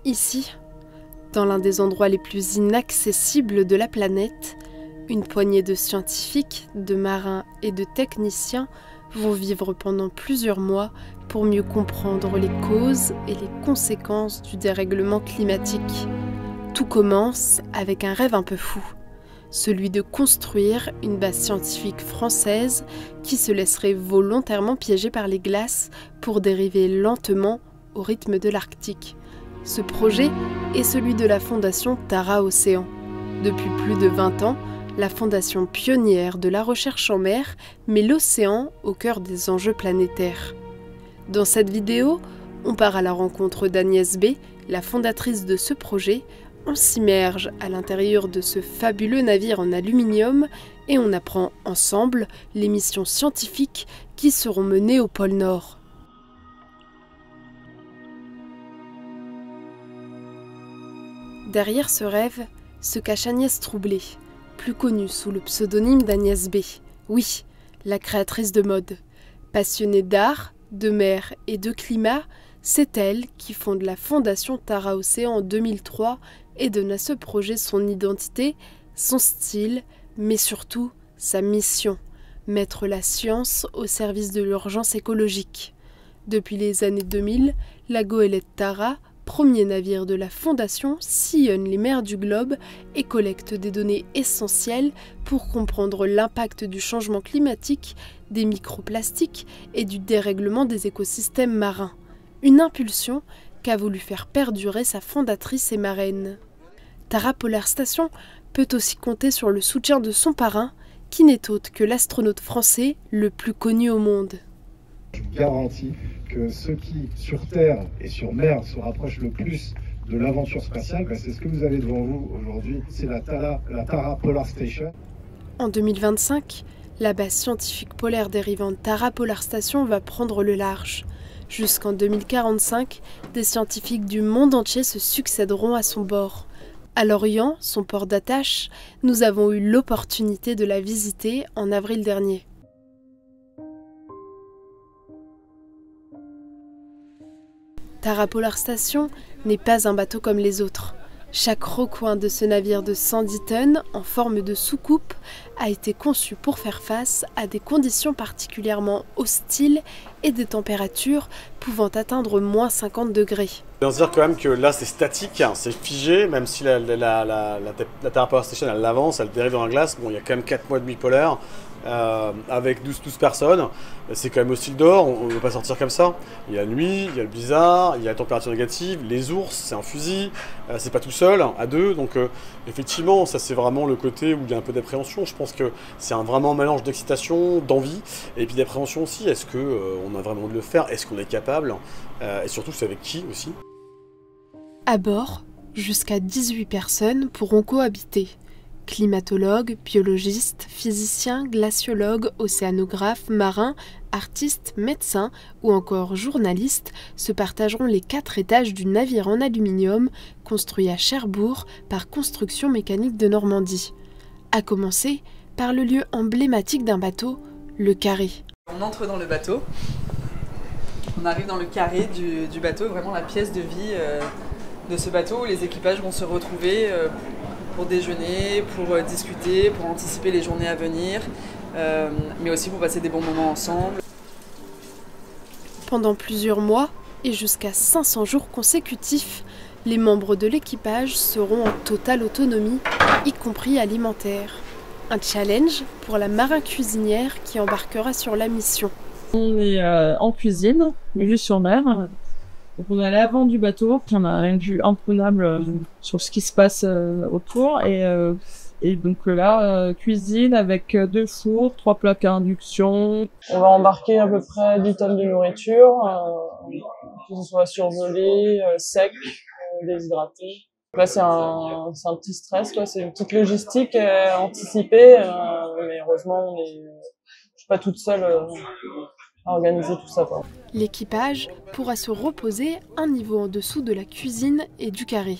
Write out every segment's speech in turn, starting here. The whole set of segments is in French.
Ici, dans l'un des endroits les plus inaccessibles de la planète, une poignée de scientifiques, de marins et de techniciens vont vivre pendant plusieurs mois pour mieux comprendre les causes et les conséquences du dérèglement climatique. Tout commence avec un rêve un peu fou, celui de construire une base scientifique française qui se laisserait volontairement piéger par les glaces pour dériver lentement au rythme de l'Arctique. Ce projet est celui de la fondation Tara Océan. Depuis plus de 20 ans, la fondation pionnière de la recherche en mer met l'océan au cœur des enjeux planétaires. Dans cette vidéo, on part à la rencontre d'Agnès B, la fondatrice de ce projet. On s'immerge à l'intérieur de ce fabuleux navire en aluminium et on apprend ensemble les missions scientifiques qui seront menées au pôle Nord. Derrière ce rêve se cache Agnès Troublé, plus connue sous le pseudonyme d'Agnès B. Oui, la créatrice de mode. Passionnée d'art, de mer et de climat, c'est elle qui fonde la fondation Tara Océan en 2003 et donne à ce projet son identité, son style, mais surtout sa mission, mettre la science au service de l'urgence écologique. Depuis les années 2000, la goélette Tara, premier navire de la Fondation, sillonne les mers du globe et collecte des données essentielles pour comprendre l'impact du changement climatique, des microplastiques et du dérèglement des écosystèmes marins. Une impulsion qu'a voulu faire perdurer sa fondatrice et marraine. Tara Polar Station peut aussi compter sur le soutien de son parrain, qui n'est autre que l'astronaute français le plus connu au monde. Je vous garantis que ceux qui, sur Terre et sur mer, se rapprochent le plus de l'aventure spatiale, c'est ce que vous avez devant vous aujourd'hui, c'est la Tara Polar Station. En 2025, la base scientifique polaire dérivante Tara Polar Station va prendre le large. Jusqu'en 2045, des scientifiques du monde entier se succéderont à son bord. À Lorient, son port d'attache, nous avons eu l'opportunité de la visiter en avril dernier. Tara Polar Station n'est pas un bateau comme les autres. Chaque recoin de ce navire de 110 tonnes, en forme de soucoupe, a été conçu pour faire face à des conditions particulièrement hostiles et des températures pouvant atteindre moins 50 degrés. On se dire quand même que là c'est statique, c'est figé, même si la Tara Polar Station elle avance, elle dérive dans la glace. Bon, il y a quand même 4 mois de nuit polaire, avec 12 personnes, c'est quand même hostile dehors, on ne veut pas sortir comme ça. Il y a la nuit, il y a le blizzard, il y a la température négative, les ours, c'est un fusil, c'est pas tout seul, à deux, donc effectivement ça c'est vraiment le côté où il y a un peu d'appréhension. Je pense que c'est vraiment un mélange d'excitation, d'envie, et puis d'appréhension aussi. Est-ce qu'on a vraiment de le faire? Est-ce qu'on est capable? Et surtout c'est avec qui aussi? À bord, jusqu'à 18 personnes pourront cohabiter. Climatologues, biologistes, physiciens, glaciologues, océanographes, marins, artistes, médecins ou encore journalistes se partageront les 4 étages du navire en aluminium construit à Cherbourg par Construction Mécanique de Normandie. À commencer par le lieu emblématique d'un bateau, le carré. On entre dans le bateau, on arrive dans le carré du bateau, vraiment la pièce de vie de ce bateau où les équipages vont se retrouver pour déjeuner, pour discuter, pour anticiper les journées à venir, mais aussi pour passer des bons moments ensemble. Pendant plusieurs mois et jusqu'à 500 jours consécutifs, les membres de l'équipage seront en totale autonomie, y compris alimentaire. Un challenge pour la marin cuisinière qui embarquera sur la mission. On est en cuisine, vue sur mer. Donc on est à l'avant du bateau, puis on a une vue imprenable sur ce qui se passe autour. Et donc là, cuisine avec 2 fours, 3 plaques à induction. On va embarquer à peu près 10 tonnes de nourriture, que ce soit surgelé, sec, déshydraté. Là, c'est un petit stress, quoi. C'est une petite logistique anticipée, mais heureusement, je suis pas toute seule à organiser tout ça, quoi. L'équipage pourra se reposer un niveau en dessous de la cuisine et du carré.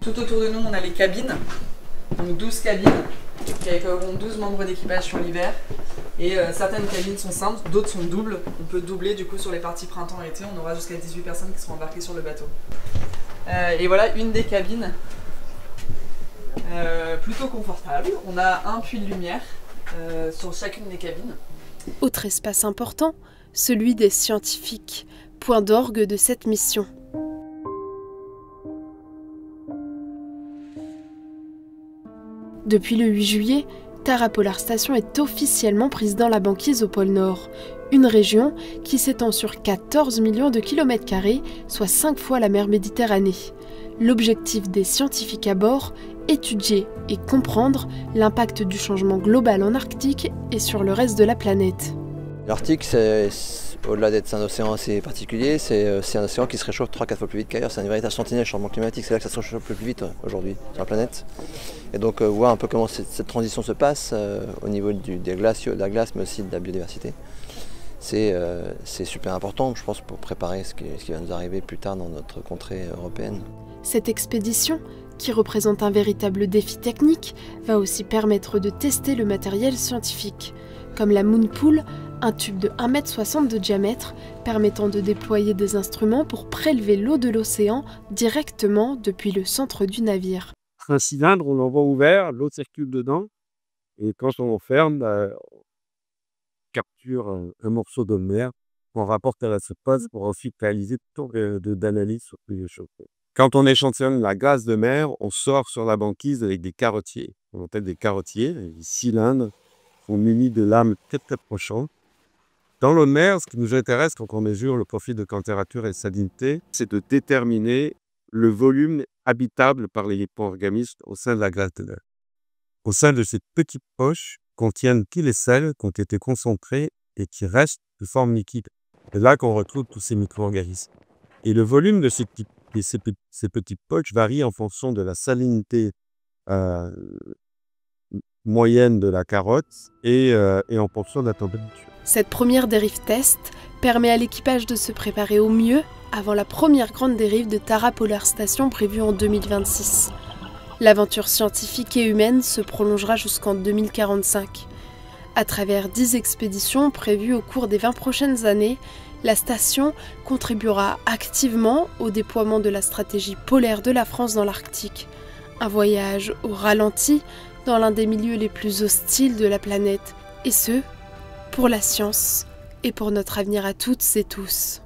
Tout autour de nous, on a les cabines, donc 12 cabines, qui accueilleront 12 membres d'équipage sur l'hiver. Et certaines cabines sont simples, d'autres sont doubles. On peut doubler du coup sur les parties printemps et été, on aura jusqu'à 18 personnes qui seront embarquées sur le bateau. Et voilà une des cabines, plutôt confortable. On a un puits de lumière sur chacune des cabines. Autre espace important, celui des scientifiques, point d'orgue de cette mission. Depuis le 8 juillet, Tara Polar Station est officiellement prise dans la banquise au pôle Nord, une région qui s'étend sur 14 millions de kilomètres carrés, soit 5 fois la mer Méditerranée. L'objectif des scientifiques à bord, étudier et comprendre l'impact du changement global en Arctique et sur le reste de la planète. L'Arctique, au-delà d'être un océan assez particulier, c'est un océan qui se réchauffe 3-4 fois plus vite qu'ailleurs. C'est un véritable sentinelle changement climatique. C'est là que ça se réchauffe le plus vite aujourd'hui sur la planète. Et donc voir un peu comment cette transition se passe au niveau des glaciers, de la glace, mais aussi de la biodiversité, c'est super important, je pense, pour préparer ce qui va nous arriver plus tard dans notre contrée européenne. Cette expédition, qui représente un véritable défi technique, va aussi permettre de tester le matériel scientifique, comme la Moonpool, un tube de 1,60 m de diamètre permettant de déployer des instruments pour prélever l'eau de l'océan directement depuis le centre du navire. Un cylindre, on l'envoie ouvert, l'eau circule dedans, et quand on ferme, on capture un morceau de mer qu'on rapporte à la surface pour ensuite réaliser tout d'analyse sur les choses. Quand on échantillonne la glace de mer, on sort sur la banquise avec des carottiers. On appelle des carottiers, des cylindres sont munis de lames très proches. Dans l'eau de mer, ce qui nous intéresse quand on mesure le profil de température et de salinité, c'est de déterminer le volume habitable par les micro-organismes au sein de la glace de mer. Au sein de ces petites poches contiennent tous les sels qui ont été concentrés et qui restent de forme liquide. C'est là qu'on retrouve tous ces micro-organismes. Et le volume de ces petites poches varie en fonction de la salinité moyenne de la carotte et en fonction de la température. Cette première dérive test permet à l'équipage de se préparer au mieux avant la première grande dérive de Tara Polar Station prévue en 2026. L'aventure scientifique et humaine se prolongera jusqu'en 2045. À travers 10 expéditions prévues au cours des 20 prochaines années, la station contribuera activement au déploiement de la stratégie polaire de la France dans l'Arctique. Un voyage au ralenti dans l'un des milieux les plus hostiles de la planète, et ce, pour la science et pour notre avenir à toutes et tous.